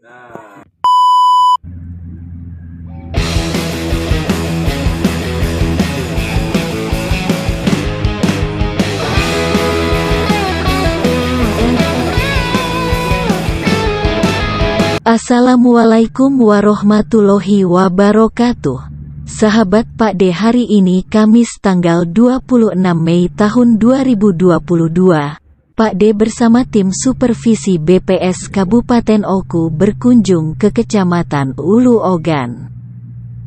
Nah, Assalamualaikum warahmatullahi wabarakatuh. Sahabat Pak D, hari ini Kamis tanggal 26 Mei tahun 2022. Pak D bersama tim supervisi BPS Kabupaten Oku berkunjung ke Kecamatan Ulu Ogan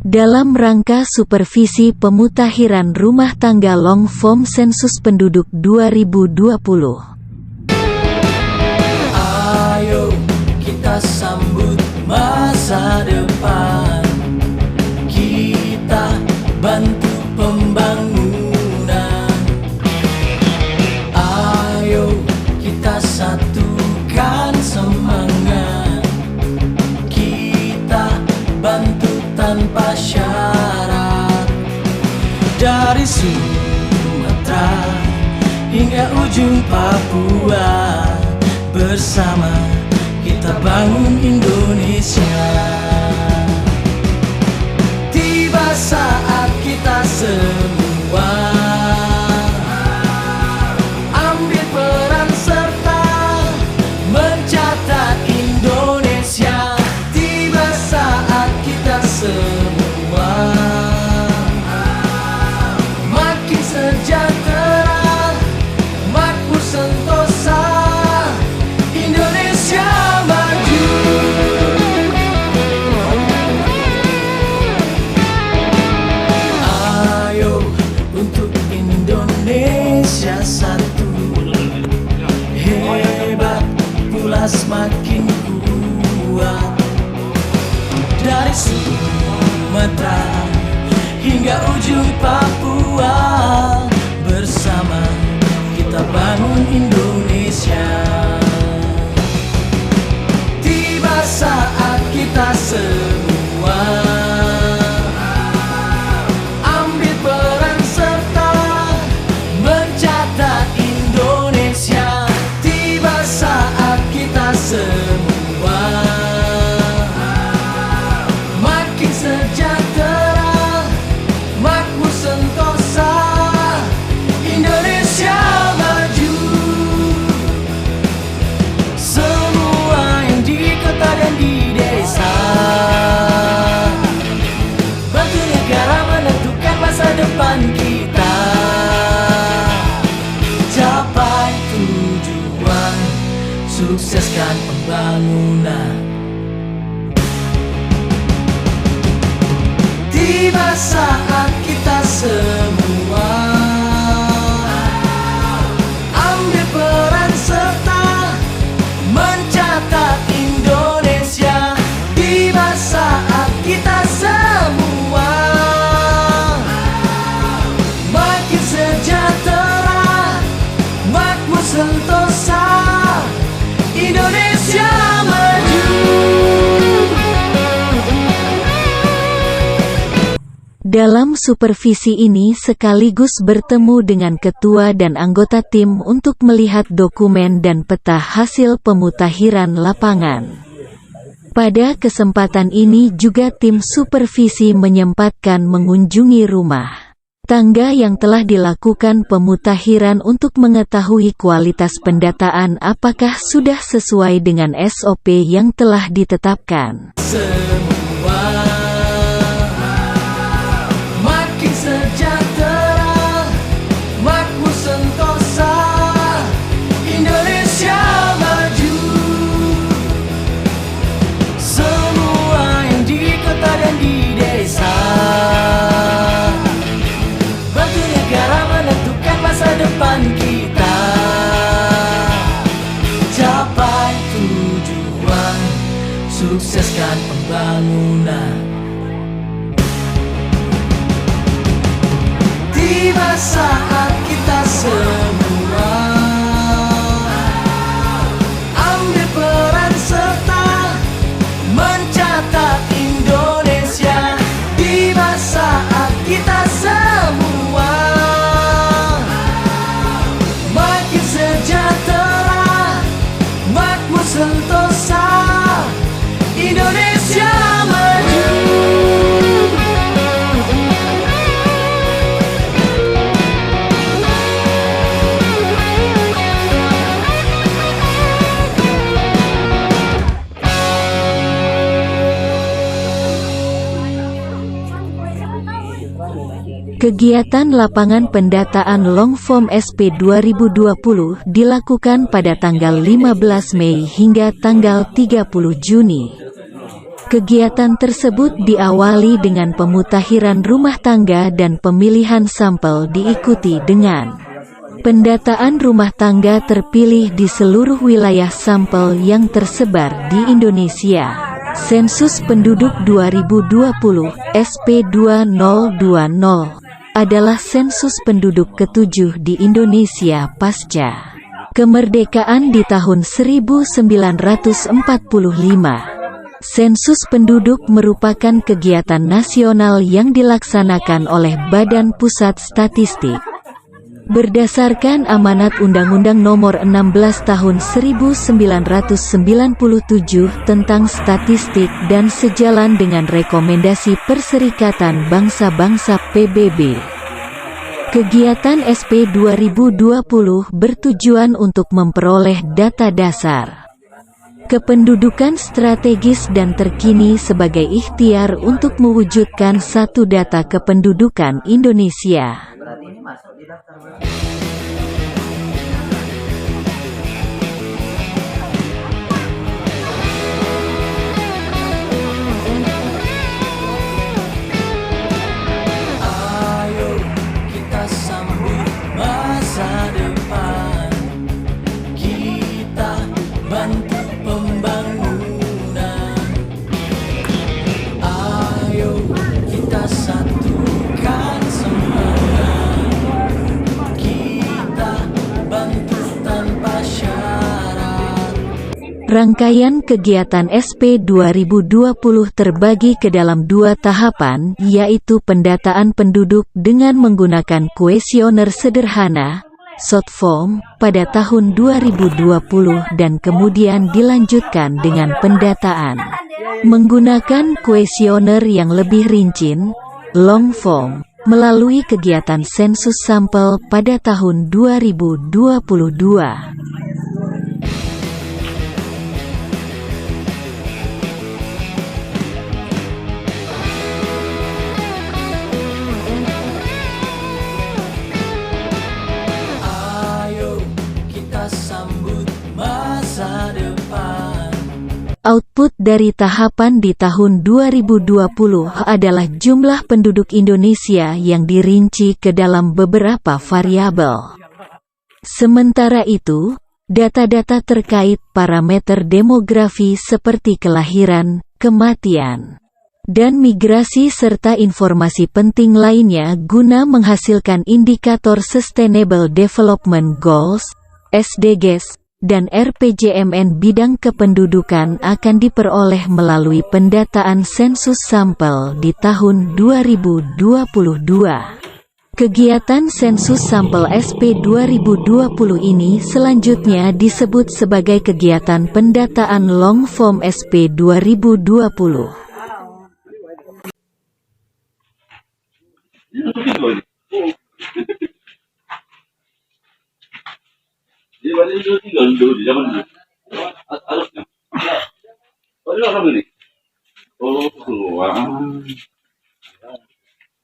dalam rangka supervisi pemutakhiran rumah tangga long form sensus penduduk 2020. Ayo kita sambut masa depan, kita bantu pembangunan. Ayo kita satukan semangat, kita bantu tanpa syarat. Dari Sumatera hingga ujung Papua, bersama kita bangun Indonesia. Tiba saat kita semua ambil peran serta mencatat Indonesia. Tiba saat kita semua makin sejahtera, makmur sentosa, Indonesia maju. Ayo untuk Indonesia satu, hebat pula semakin kuat. Dari Sumatera hingga ujung Papua, bersama kita bangun Indonesia. Tiba saat kita semua ambil peran serta mencatat Indonesia. Tiba saat kita semua makin sejahtera, makmur sentosa, Indonesia maju. Semua yang di kota dan di desa, bantu negara menentukan masa depan kita. Capai tujuan, sukseskan pembangunan. Tiba saat kita semua ambil peran serta mencatat Indonesia. Tiba saat kita semua makin sejahtera, makmur sentosa, Indonesia maju. Dalam supervisi ini sekaligus bertemu dengan ketua dan anggota tim untuk melihat dokumen dan peta hasil pemutakhiran lapangan. Pada kesempatan ini juga tim supervisi menyempatkan mengunjungi rumah tangga yang telah dilakukan pemutakhiran untuk mengetahui kualitas pendataan apakah sudah sesuai dengan SOP yang telah ditetapkan. Semua makin sejahtera, makmur sentosa, Indonesia maju. Semua yang di kota dan di desa, bantu negara menentukan masa depan kita. Capai tujuan, sukseskan pembangunan. Tiba saat kita semua ambil peran serta mencatat Indonesia. Tiba saat kita semua makin sejahtera, makmur sentosa, Kegiatan lapangan pendataan Longform SP 2020 dilakukan pada tanggal 15 Mei hingga tanggal 30 Juni. Kegiatan tersebut diawali dengan pemutahiran rumah tangga dan pemilihan sampel diikuti dengan pendataan rumah tangga terpilih di seluruh wilayah sampel yang tersebar di Indonesia. Sensus Penduduk 2020 SP 2020 adalah sensus penduduk ketujuh di Indonesia pasca kemerdekaan di tahun 1945. Sensus penduduk merupakan kegiatan nasional yang dilaksanakan oleh Badan Pusat Statistik. Berdasarkan amanat Undang-Undang Nomor 16 Tahun 1997 tentang statistik dan sejalan dengan rekomendasi Perserikatan Bangsa-Bangsa PBB. Kegiatan SP 2020 bertujuan untuk memperoleh data dasar kependudukan strategis dan terkini sebagai ikhtiar untuk mewujudkan satu data kependudukan Indonesia. Berarti ini masuk di daftar. Ayo kita sambut masa depan, kita bantu pembangunan. Ayo kita satukan semangat, kita bantu tanpa syarat. Rangkaian kegiatan SP 2020 terbagi ke dalam dua tahapan, yaitu pendataan penduduk dengan menggunakan kuesioner sederhana, short form, pada tahun 2020 dan kemudian dilanjutkan dengan pendataan menggunakan kuesioner yang lebih rinci, long form, melalui kegiatan sensus sampel pada tahun 2022. Sambut masa depan. Output dari tahapan di tahun 2020 adalah jumlah penduduk Indonesia yang dirinci ke dalam beberapa variabel. Sementara itu, data-data terkait parameter demografi seperti kelahiran, kematian, dan migrasi serta informasi penting lainnya guna menghasilkan indikator Sustainable Development Goals (SDGs) dan RPJMN bidang kependudukan akan diperoleh melalui pendataan sensus sampel di tahun 2022. Kegiatan sensus sampel SP 2020 ini selanjutnya disebut sebagai kegiatan pendataan long form SP 2020. Jadi balik itu tinggal dulu di zaman dulu. Harusnya. Oh, ini orang ini. Oh, keluar.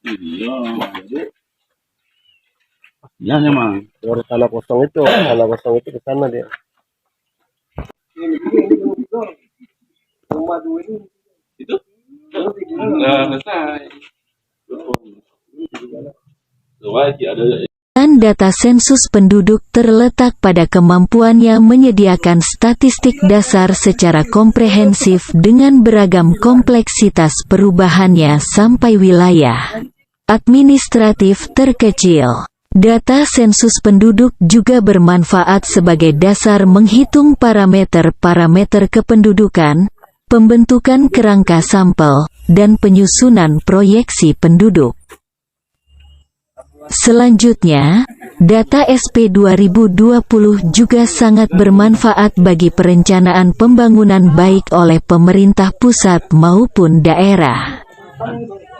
Iya, jadi. Ya, memang. Dari tanah kosong itu ke sana dia. Rumah dua ini. Itu? Enggak selesai. Lagi ada. Data sensus penduduk terletak pada kemampuannya menyediakan statistik dasar secara komprehensif dengan beragam kompleksitas perubahannya sampai wilayah administratif terkecil. Data sensus penduduk juga bermanfaat sebagai dasar menghitung parameter-parameter kependudukan, pembentukan kerangka sampel, dan penyusunan proyeksi penduduk. Selanjutnya, data SP 2020 juga sangat bermanfaat bagi perencanaan pembangunan baik oleh pemerintah pusat maupun daerah.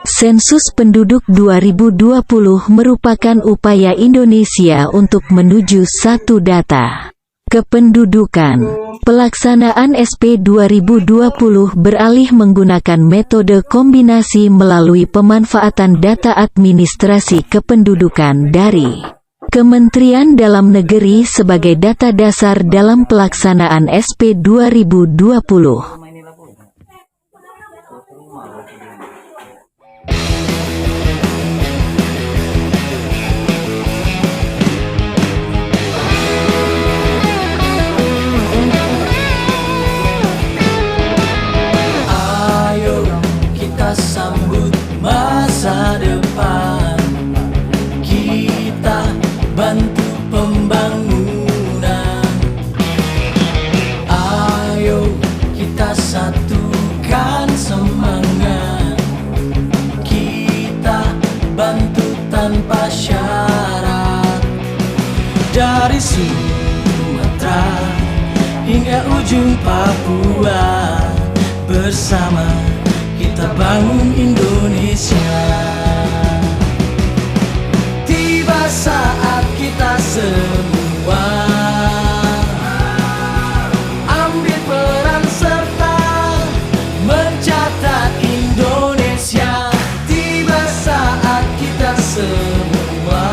Sensus penduduk 2020 merupakan upaya Indonesia untuk menuju satu data Kependudukan. Pelaksanaan SP 2020 beralih menggunakan metode kombinasi melalui pemanfaatan data administrasi kependudukan dari Kementerian Dalam Negeri sebagai data dasar dalam pelaksanaan SP 2020. Ayo kita sambut masa depan, kita bantu pembangunan. Ayo kita satukan semangat, kita bantu tanpa syarat. Dari Sumatera hingga ujung Papua, bersama kita bangun Indonesia. Tiba saat kita semua ambil peran serta mencatat Indonesia. Tiba saat kita semua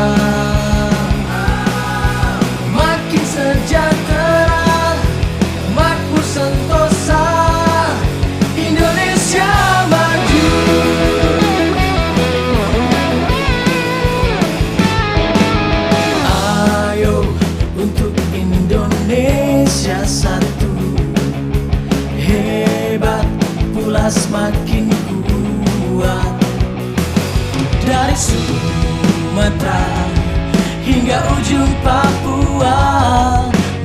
makin sejahtera, makmur sentosa, Indonesia maju. Ayo untuk Indonesia satu, hebat pula semakin kuat. Dari Sumatera hingga ujung Papua,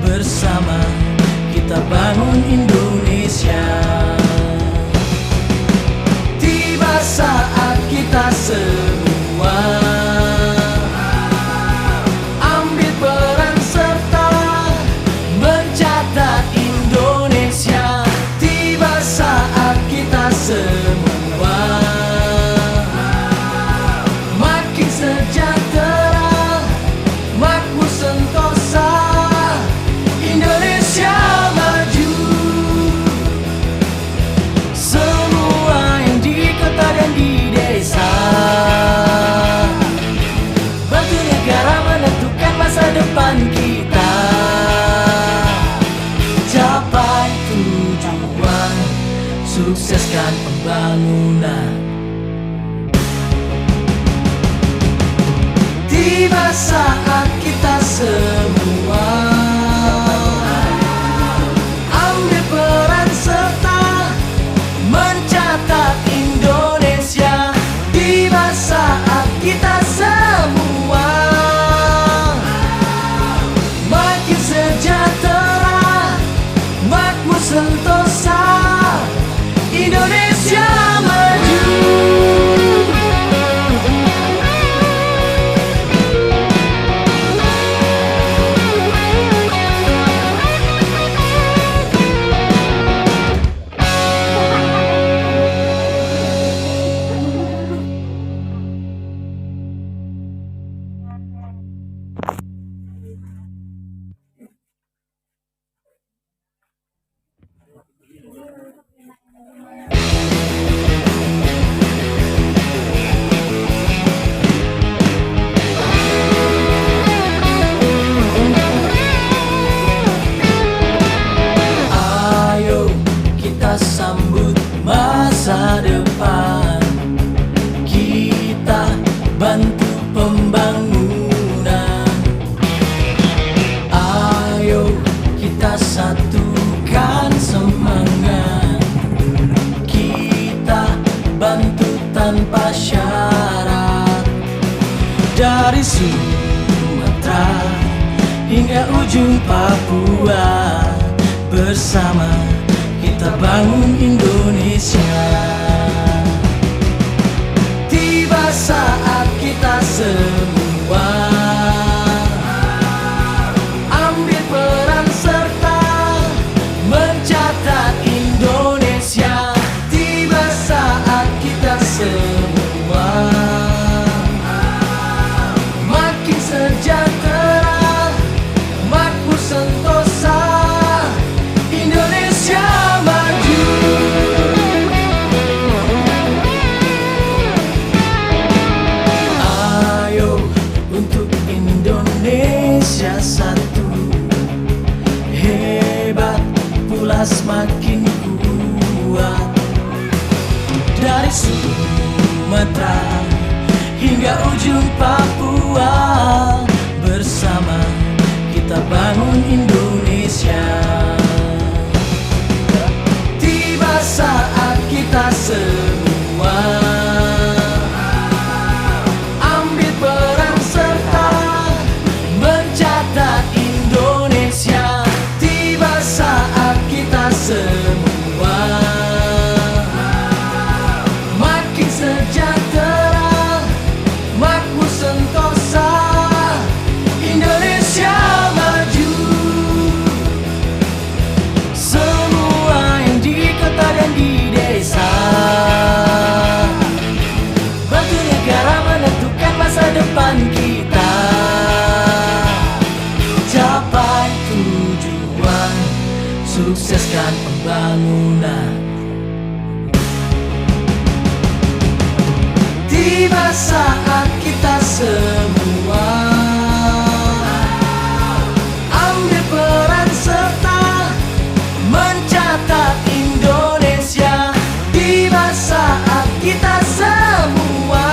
bersama kita bangun Indonesia. Tiba saat kita semua ambil peran serta mencatat Indonesia. Tiba saat kita semua makin sejahtera, makmur sentosa, Indonesia maju. Semua yang di kota dan di desa, bantu negara menentukan masa depan kita. Capai tujuan, sukseskan pembangunan. Tiba saat kita semua ambil peran serta mencatat Indonesia. Tiba saat kita semua makin sejahtera, makmur sentosa, Indonesia maju. Ayo kita sambut masa depan, kita bantu pembangunan. Ayo kita satukan semangat, kita bantu tanpa syarat. Dari Sumatera hingga ujung Papua, bersama kita bangun Indonesia. Tiba saat kita semua ambil peran serta mencatat Indonesia. Tiba saat kita semua makin sejahtera, makmur sentosa, Sumatera hingga ujung Papua, bersama kita bangun Indonesia. Tiba saat kita semua ambil peran serta mencatat Indonesia. Tiba saat kita semua makin sejahtera, makmur sentosa, Indonesia maju. Semua yang di kota dan di desa bantu negara menentukan masa depan kita. Capai tujuan, sukseskan pembangunan. Tiba saat kita semua ambil peran serta mencatat Indonesia. Tiba saat kita semua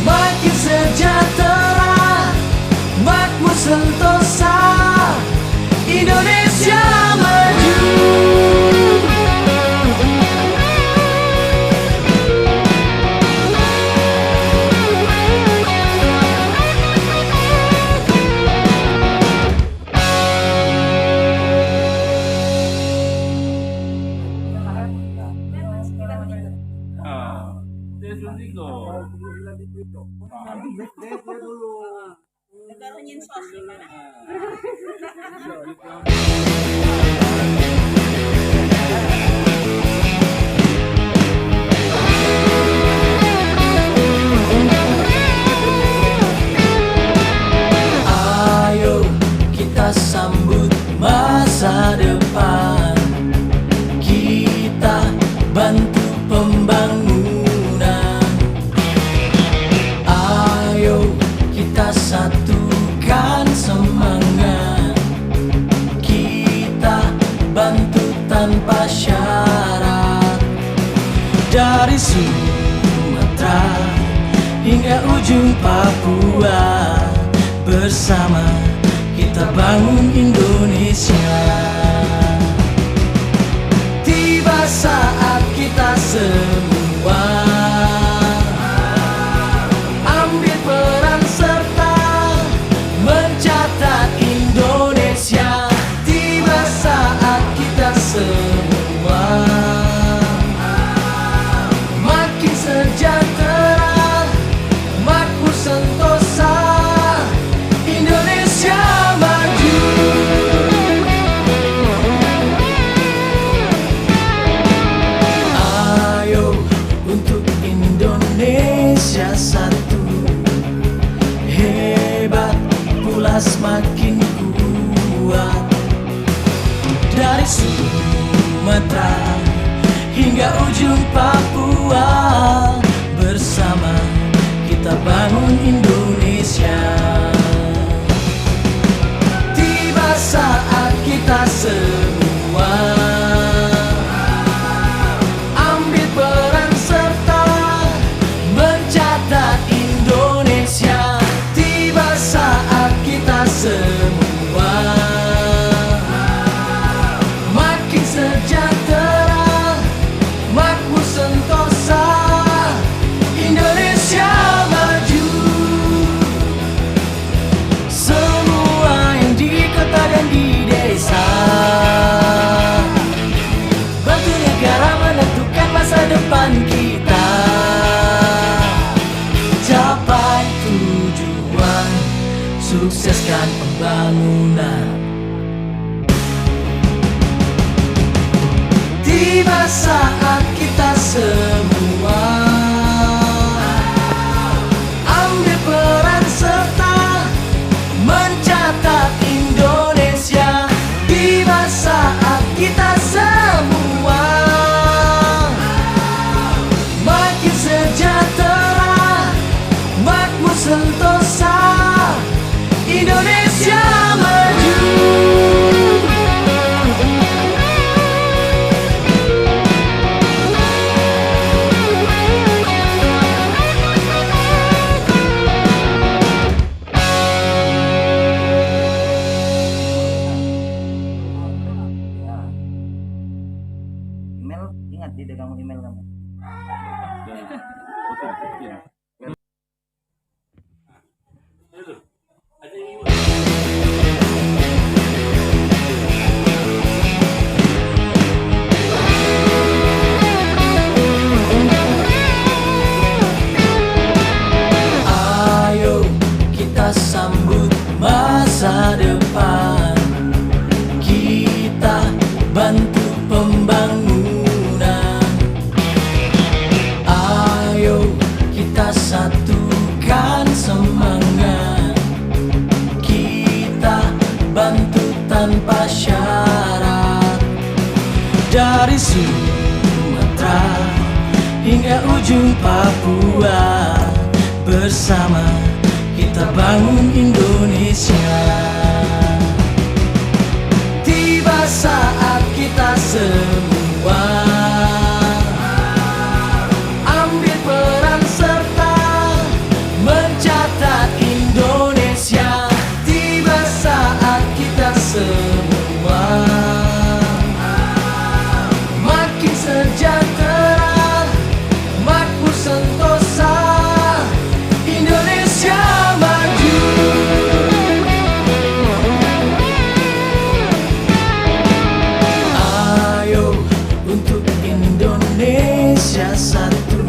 makin sejahtera, makmur sentosa, Indonesia maju. Ayo kita sambut masa depan, kita bantu pembangunan. Ayo kita satukan semangat, kita bantu tanpa syarat. Dari Sumatera hingga ujung Papua, bersama kita bangun Indonesia. Tiba saat kita semua ambil peran serta mencatat Indonesia. Tiba saat kita semua makin sejahtera, makmur sentosa, Indonesia maju. Ayo untuk Indonesia satu, hebat pula semakin kuat. Dari Sumatera hingga ujung Papua, bersama kita bangun Indonesia. Tiba saat kita semua ambil peran serta mencatat Indonesia. Tiba saat kita semua makin sejahtera, makmur sentosa, Indonesia maju. Semua yang di kota dan di desa bantu negara menentukan masa depan kita. Capai tujuan, sukseskan pembangunan. Tiba saat kita semua ambil peran serta mencatat Indonesia. Tiba saat kita semua makin sejahtera, makmur sentosa, Indonesia maju. email, ingat di kamu email kamu. Ayo kita sambut masa depan, kita bantu pembangunan. Ayo kita satukan semangat, kita bantu tanpa syarat. Dari Sumatera hingga ujung Papua, bersama kita bangun Indonesia. Tiba saat kita semua ambil peran serta mencatat Indonesia. Tiba saat kita semua makin sejahtera, makmur sentosa, Indonesia maju. Ayo untuk Indonesia satu,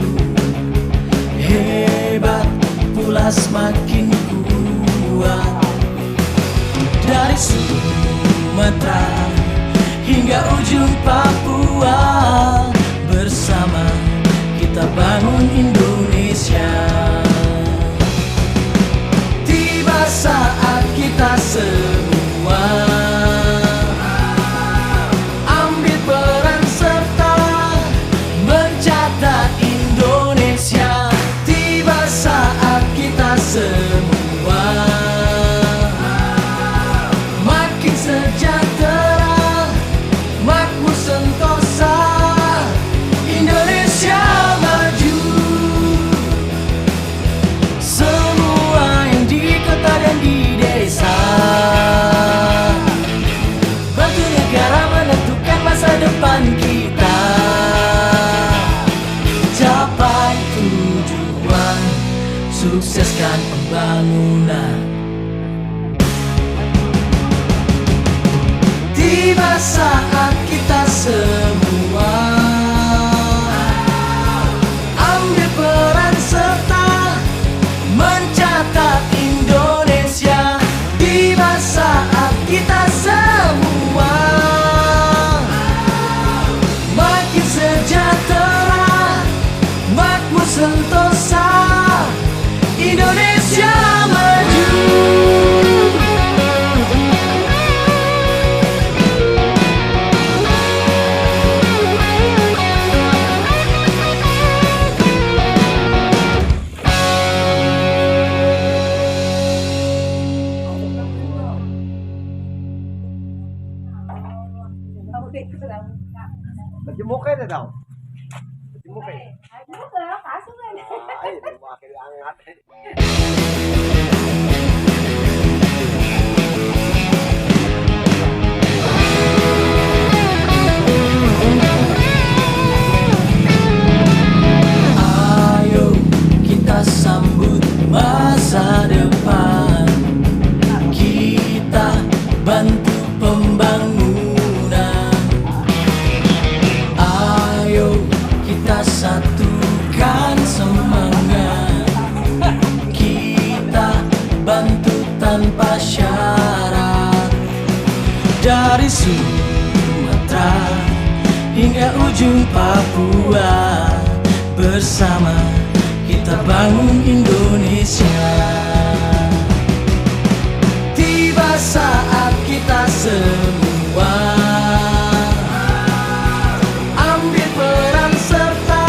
hebat pula semakin kuat. Dari Sumatera hingga ujung Papua, bersama kita bangun Indonesia. Tiba saat kita semua ambil peran serta mencatat Indonesia. Tiba saat kita semua makin sejahtera, makmur sentosa, Indonesia maju. Semua yang di kota dan di desa bantu negara menentukan masa depan kita. Capai tujuan, sukseskan pembangunan. Tiba saat kita semua ambil peran serta mencatat Indonesia. Tiba saat kita semua makin sejahtera, makmur sentosa, Indonesia maju. Jemuknya dah tau. Jemuknya. Nước rồi nó thả xuống đây. Ay, bakit angat. Ayo kita sambut masa depan, kita bantu pembangunan. Ayo kita satukan semangat, kita bantu tanpa syarat. Dari Sumatera hingga ujung Papua, bersama kita bangun Indonesia. Tiba saat kita semua ambil peran serta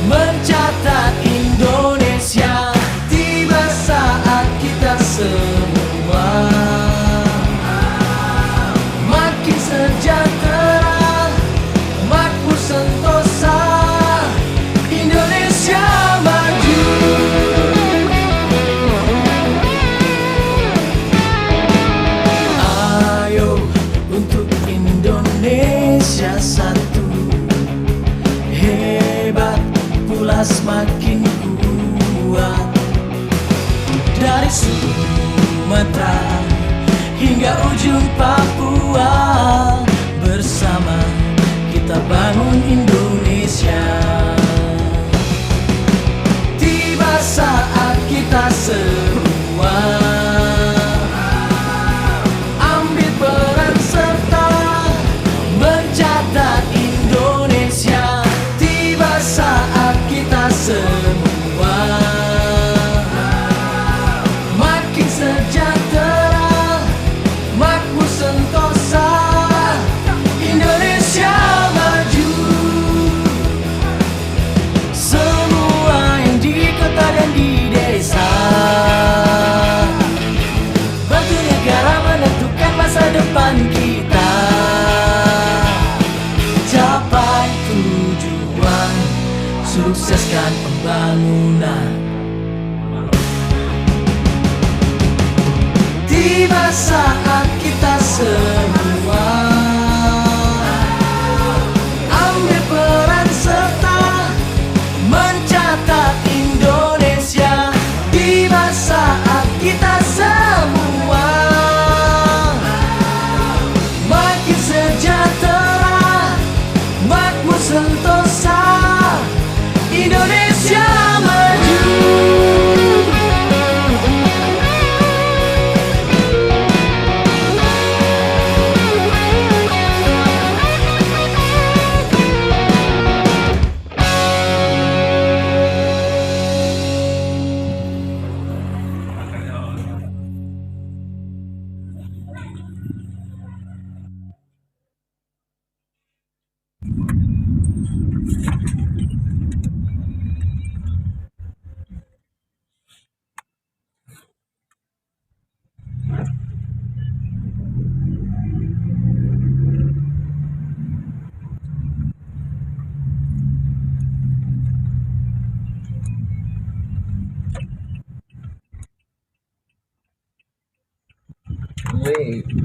mencatat Indonesia. Tiba saat kita semua makin sejahtera, makmur sentosa, Indonesia maju. semakin kuat. Dari Sumatera hingga ujung Papua, bersama kita bangun Indonesia. Tiba saat kita semua ambil peran serta mencatat Indonesia. Tiba saat kita semua makin sejahtera, makmur sentosa, Indonesia maju. Semua yang di kota dan di desa, bantu negara menentukan masa depan kita. Capai tujuan, sukseskan pembangunan. Tiba saat kita semua ambil peran serta mencatat Indonesia. Tiba saat kita semua makin sejahtera, makmur sentosa, Indonesia maju. Wait.